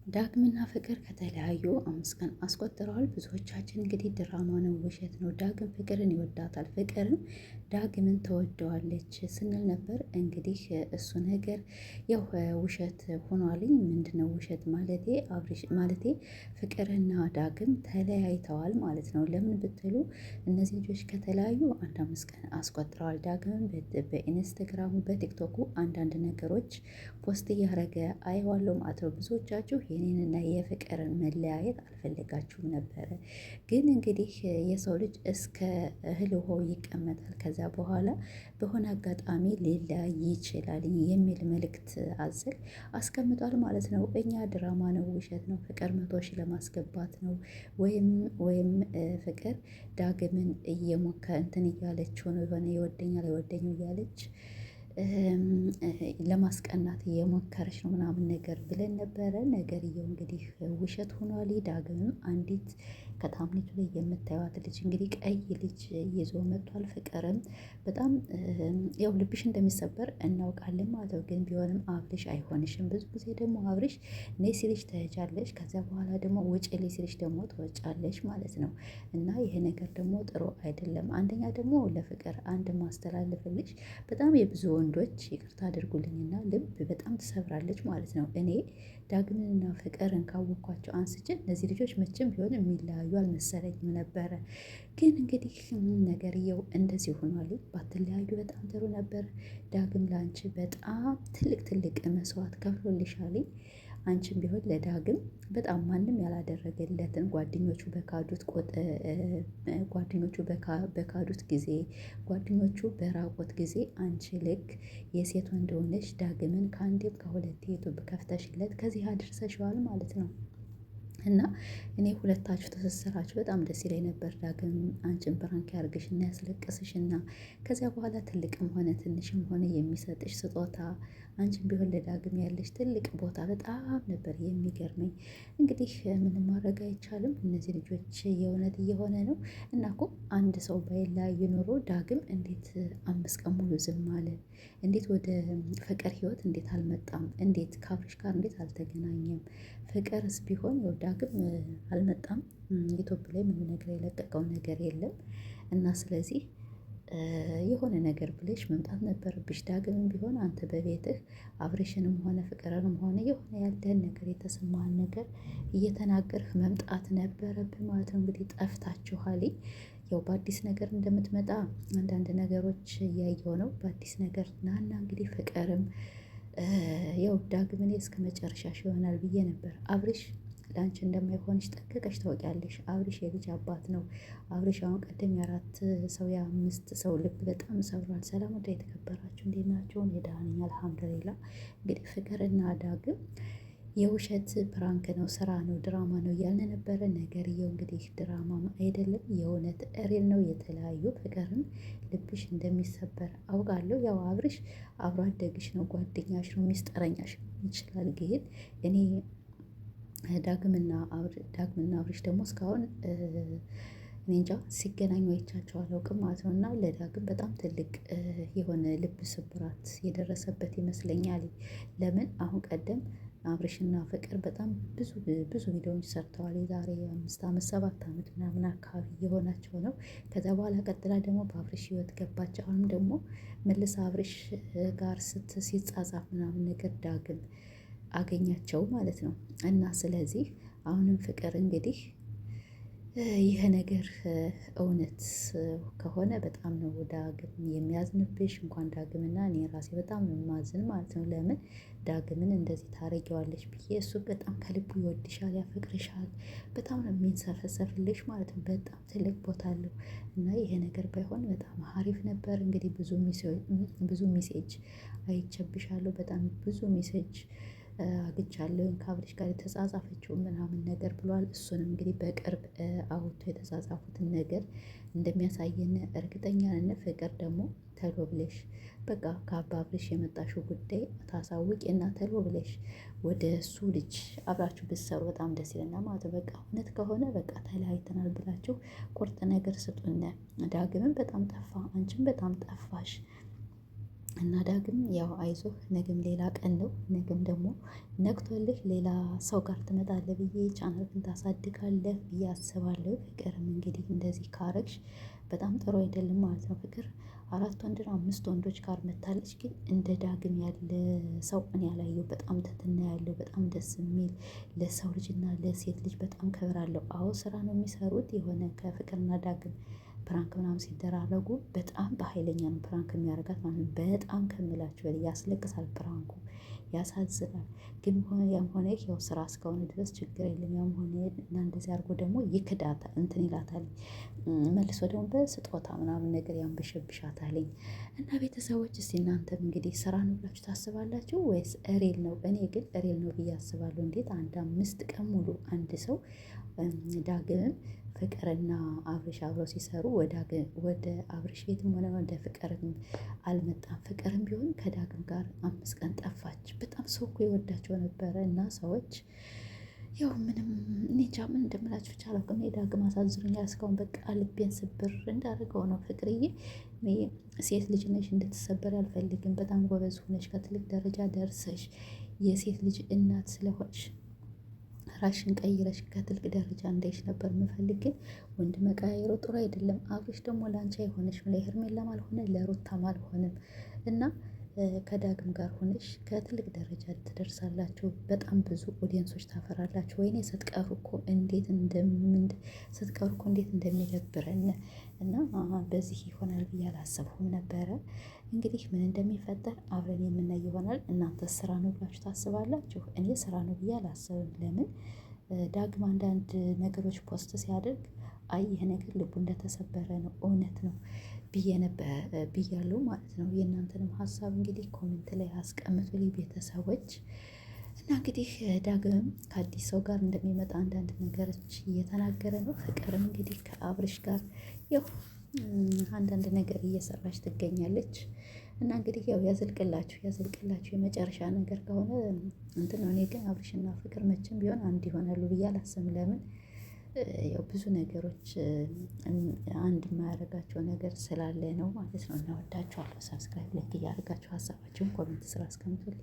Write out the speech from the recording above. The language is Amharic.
ዳግምና ፍቅር ከተለያዩ 5 ቀን አስቆጥረዋል። ብዙዎቻችን እንግዲህ ድራማ ነው፣ ውሸት ነው፣ ዳግም ፍቅርን ይወዳታል፣ ፍቅርን ዳግምን ተወደዋለች ስንል ነበር። እንግዲህ እሱ ነገር ያው ውሸት ሆኗልኝ። ምንድነው ውሸት ማለቴ ፍቅርና ዳግም ተለያይተዋል ማለት ነው። ለምን ብትሉ እነዚህ ልጆች ከተለያዩ 5 ቀን አስቆጥረዋል። ዳግምን በኢንስታግራሙ በቲክቶኩ አንዳንድ ነገሮች ፖስት እያደረገ አየዋለሁ ማለት ነው። ብዙዎቻችሁ የኔንና የፍቅርን መለያየት አልፈለጋችሁም ነበረ። ግን እንግዲህ የሰው ልጅ እስከ እህል ውሃው ይቀመጣል፣ ከዛ በኋላ በሆነ አጋጣሚ ሊለያይ ይችላል የሚል መልእክት አዘል አስቀምጧል ማለት ነው። እኛ ድራማ ነው፣ ውሸት ነው፣ ፍቅር 100 ሺህ ለማስገባት ነው ወይም ፍቅር ዳግምን እየሞከ እንትን እያለችው ነው፣ የሆነ ይወደኛል አይወደኝም እያለች ለማስቀናት እየሞከረች ነው ምናምን ነገር ብለን ነበረ። ነገርየው እንግዲህ ውሸት ሆኗል። ዳግምም አንዲት ከታምኔቱ ላይ የምታዩት ልጅ እንግዲህ ቀይ ልጅ ይዞ መጥቷል። ፍቅርም በጣም ያው ልብሽ እንደሚሰበር እናውቃለን ማለት ነው። ግን ቢሆንም አብርሽ አይሆንሽም። ብዙ ጊዜ ደግሞ አብርሽ ነይ ሲልሽ ትሄጃለሽ፣ ከዚያ በኋላ ደግሞ ውጭ ላይ ሲልሽ ደግሞ ትወጫለሽ ማለት ነው። እና ይሄ ነገር ደግሞ ጥሩ አይደለም። አንደኛ ደግሞ ለፍቅር አንድ ማስተላለፍልሽ በጣም የብዙ ወንዶች ይቅርታ አድርጉልኝና ልብ በጣም ትሰብራለች ማለት ነው። እኔ ዳግምንና ፍቅርን ካወቅኳቸው አንስቼ እነዚህ ልጆች መቼም ቢሆን የሚለያዩ አልመሰለኝም ነበረ። ግን እንግዲህ ነገርየው እንደዚህ ሆኗል። ባትለያዩ በጣም ጥሩ ነበር። ዳግም ለአንቺ በጣም ትልቅ መስዋዕት ከፍሎልሻል። አንቺም ቢሆን ለዳግም በጣም ማንም ያላደረገለትን ጓደኞቹ በካዱት ጊዜ፣ ጓደኞቹ በራቆት ጊዜ አንቺ ልክ የሴት ወንድ ሆነሽ ዳግምን ከአንዴም ከሁለቴ ዩቱብ ከፍተሽለት ከዚህ አድርሰሽዋል ማለት ነው። እና እኔ ሁለታችሁ ትስስራችሁ በጣም ደስ ይለኝ ነበር። ዳግም አንቺን ፕራንክ ያርግሽና ያስለቅስሽና ከዚያ በኋላ ትልቅም ሆነ ትንሽም ሆነ የሚሰጥሽ ስጦታ፣ አንቺን ቢሆን ለዳግም ያለሽ ትልቅ ቦታ በጣም ነበር የሚገርመኝ። እንግዲህ ምንም ማድረግ አይቻልም። እነዚህ ልጆች የእውነት እየሆነ ነው። እና እኮ አንድ ሰው ባይለያዩ ኖሮ ዳግም እንዴት 5 ቀን ሙሉ ዝም አለ? እንዴት ወደ ፍቅር ህይወት እንዴት አልመጣም? እንዴት ከአብርሽ ጋር እንዴት አልተገናኘም? ፍቅርስ ቢሆን ዳግም አልመጣም። ዩቲዩብ ላይ ምንም ነገር የለቀቀው ነገር የለም። እና ስለዚህ የሆነ ነገር ብለሽ መምጣት ነበረብሽ። ዳግምም ቢሆን አንተ በቤትህ አብርሽንም ሆነ ፍቅርንም ሆነ የሆነ ያለህን ነገር የተሰማህን ነገር እየተናገርህ መምጣት ነበረብህ ማለት ነው። እንግዲህ ጠፍታችኋል። ያው በአዲስ ነገር እንደምትመጣ አንዳንድ ነገሮች እያየሁ ነው። በአዲስ ነገር ናና እንግዲህ ፍቅርም ያው ዳግም እስከ መጨረሻሽ ይሆናል ብዬ ነበር። አብርሽ ለአንቺ እንደማይሆንሽ ጠንቅቀሽ ታውቂያለሽ። አብርሽ የልጅ አባት ነው። አብርሽ አሁን ቀደም የ4 ሰው የ5 ሰው ልብ በጣም ሰብሯል። ሰላም ወደ የተከበራችሁ እንዴት ናቸው? እኔ ደህና ነኝ አልሐምዱሊላህ። እንግዲህ ፍቅርና ዳግም የውሸት ፕራንክ ነው፣ ስራ ነው፣ ድራማ ነው እያልን ነበረ። ነገርየው እንግዲህ ድራማ አይደለም፣ የእውነት ሪል ነው። የተለያዩ ፍቅርን ልብሽ እንደሚሰበር አውቃለሁ። ያው አብርሽ አብሮ አደግሽ ነው፣ ጓደኛሽ ነው፣ ሚስጥረኛሽ ይችላል። ግን እኔ ዳግምና አብርሽ ደግሞ እስካሁን እኔ እንጃ ሲገናኙ አይቻቸው አላውቅም ማለት ነው። እና ለዳግም በጣም ትልቅ የሆነ ልብ ስብራት የደረሰበት ይመስለኛል። ለምን አሁን ቀደም አብርሽና ፍቅር በጣም ብዙ ቪዲዮዎች ሰርተዋል። የዛሬ 5 ዓመት 7 ዓመት ምናምን አካባቢ የሆናቸው ነው። ከዛ በኋላ ቀጥላ ደግሞ በአብርሽ ህይወት ገባች። አሁንም ደግሞ መልሳ አብርሽ ጋር ሲጻጻፍ ምናምን ነገር ዳግም አገኛቸው ማለት ነው። እና ስለዚህ አሁንም ፍቅር እንግዲህ ይህ ነገር እውነት ከሆነ በጣም ነው ዳግም የሚያዝንብሽ። እንኳን ዳግምና እኔ ራሴ በጣም ነው የማዝን ማለት ነው። ለምን ዳግምን እንደዚህ ታረጊዋለሽ ብዬ፣ እሱ በጣም ከልቡ ይወድሻል፣ ያፈቅርሻል፣ በጣም ነው የሚንሰፈሰፍልሽ ማለት ነው። በጣም ትልቅ ቦታ አለው። እና ይሄ ነገር ባይሆን በጣም አሪፍ ነበር። እንግዲህ ብዙ ሜሴጅ አይቼብሻለሁ፣ በጣም ብዙ ሜሴጅ አግኝቻለሁ ከአብርሽ ጋር የተጻጻፈችውን ምናምን ነገር ብሏል። እሱንም እንግዲህ በቅርብ አውጥቶ የተጻጻፉትን ነገር እንደሚያሳየን እርግጠኛ ነን። ፍቅር ደግሞ ተሎ ብለሽ በቃ ከአብርሽ የመጣሽው ጉዳይ ታሳውቂ እና ተሎ ብለሽ ወደ እሱ ልጅ አብራችሁ ብትሰሩ በጣም ደስ ይለናል ማለት ነው። በቃ እውነት ከሆነ በቃ ተለያይተናል ብላችሁ ቁርጥ ነገር ስጡን። ዳግምም በጣም ጠፋ፣ አንቺም በጣም ጠፋሽ። እና ዳግም ያው አይዞህ፣ ነገም ሌላ ቀን ነው። ነገም ደግሞ ነግቶልህ ሌላ ሰው ጋር ትመጣለህ ብዬ ቻናልህን ታሳድጋለህ ብዬ አስባለሁ። ፍቅርም እንግዲህ እንደዚህ ካረግሽ በጣም ጥሩ አይደለም ማለት ነው። ፍቅር 4 ወንድ 5 ወንዶች ጋር መታለች፣ ግን እንደ ዳግም ያለ ሰው እኔ ያላየው። በጣም ትትና ያለው በጣም ደስ የሚል ለሰው ልጅና ለሴት ልጅ በጣም ክብር አለው። አዎ ስራ ነው የሚሰሩት የሆነ ከፍቅርና ዳግም ፕራንክ ምናምን ሲደራረጉ በጣም በኃይለኛ ነው ፕራንክ የሚያደርጋት ማለት ነው። በጣም ከምላችሁ በላይ ያስለቅሳል ፕራንኩ፣ ያሳዝናል። ግን ያም ሆነ ያው ስራ እስከሆነ ድረስ ችግር የለም። ያም ሆነ እና እንደዚህ አድርጎ ደግሞ ይክዳታል፣ እንትን ይላታል መልሶ ደግሞ በስጦታ ምናምን ነገር ያንበሸብሻታልኝ። እና ቤተሰቦች እስቲ እናንተም እንግዲህ ስራ ነው ብላችሁ ታስባላችሁ ወይስ ሪል ነው? እኔ ግን ሪል ነው ብዬ አስባለሁ። እንዴት 5 ቀን ሙሉ አንድ ሰው ዳግምም ፍቅርና አብርሽ አብረው ሲሰሩ ወደ አብርሽ ቤትም ሆነ ወደ ፍቅርም አልመጣም። ፍቅርም ቢሆን ከዳግም ጋር 5 ቀን ጠፋች። በጣም ሰው እኮ ይወዳቸው ነበረ። እና ሰዎች ያው ምንም እኔ እንጃ ምን እንደምላችሁ ብቻ አላውቅም። ዳግም አሳዝኖኛል እስካሁን በቃ ልቤን ስብር እንዳደረገው ነው። ፍቅርዬ ሴት ልጅ ነሽ፣ እንድትሰበር አልፈልግም። በጣም ጎበዝ ሆነሽ ከትልቅ ደረጃ ደርሰሽ የሴት ልጅ እናት ስለሆንሽ ራሽን ቀይረሽ ከትልቅ ደረጃ እንዳይሽ ነበር የምፈልግ። ግን ወንድ መቀያየሩ ጥሩ አይደለም። አብርሽ ደግሞ ለአንቺ አይሆንሽም፣ ለሄርሜላም አልሆነ ለሩታም አልሆነም። እና ከዳግም ጋር ሆነሽ ከትልቅ ደረጃ ትደርሳላችሁ። በጣም ብዙ ኦዲየንሶች ታፈራላችሁ። ወይኔ ስትቀሩ እኮ እንዴት እንደሚደብረን እና በዚህ ይሆናል ብዬ አላሰብኩም ነበረ። እንግዲህ ምን እንደሚፈጠር አብረን የምናይ ይሆናል። እናንተ ስራ ነው ብላችሁ ታስባላችሁ? እኔ ስራ ነው ብዬ አላስብም። ለምን ዳግም አንዳንድ ነገሮች ፖስት ሲያደርግ አይ ይህ ነገር ልቡ እንደተሰበረ ነው፣ እውነት ነው ብያለሁ ማለት ነው። የእናንተንም ሀሳብ እንግዲህ ኮሜንት ላይ አስቀምጡልኝ ቤተሰቦች። እና እንግዲህ ዳግምም ከአዲስ ሰው ጋር እንደሚመጣ አንዳንድ ነገሮች እየተናገረ ነው። ፍቅርም እንግዲህ ከአብርሽ ጋር ያው አንዳንድ ነገር እየሰራች ትገኛለች። እና እንግዲህ ያው ያዘልቅላችሁ የመጨረሻ ነገር ከሆነ እንትን ነው። እኔ ግን አብርሽና ፍቅር መቼም ቢሆን አንድ ይሆናሉ ብዬ አላስብም። ለምን ያው ብዙ ነገሮች አንድ የማያደርጋቸው ነገር ስላለ ነው ማለት ነው። እና ወዳችኋለሁ። ሰብስክራይብ ላይክ እያደረጋችሁ ሀሳባችሁን ኮሜንት ስራ አስቀምጡልኝ።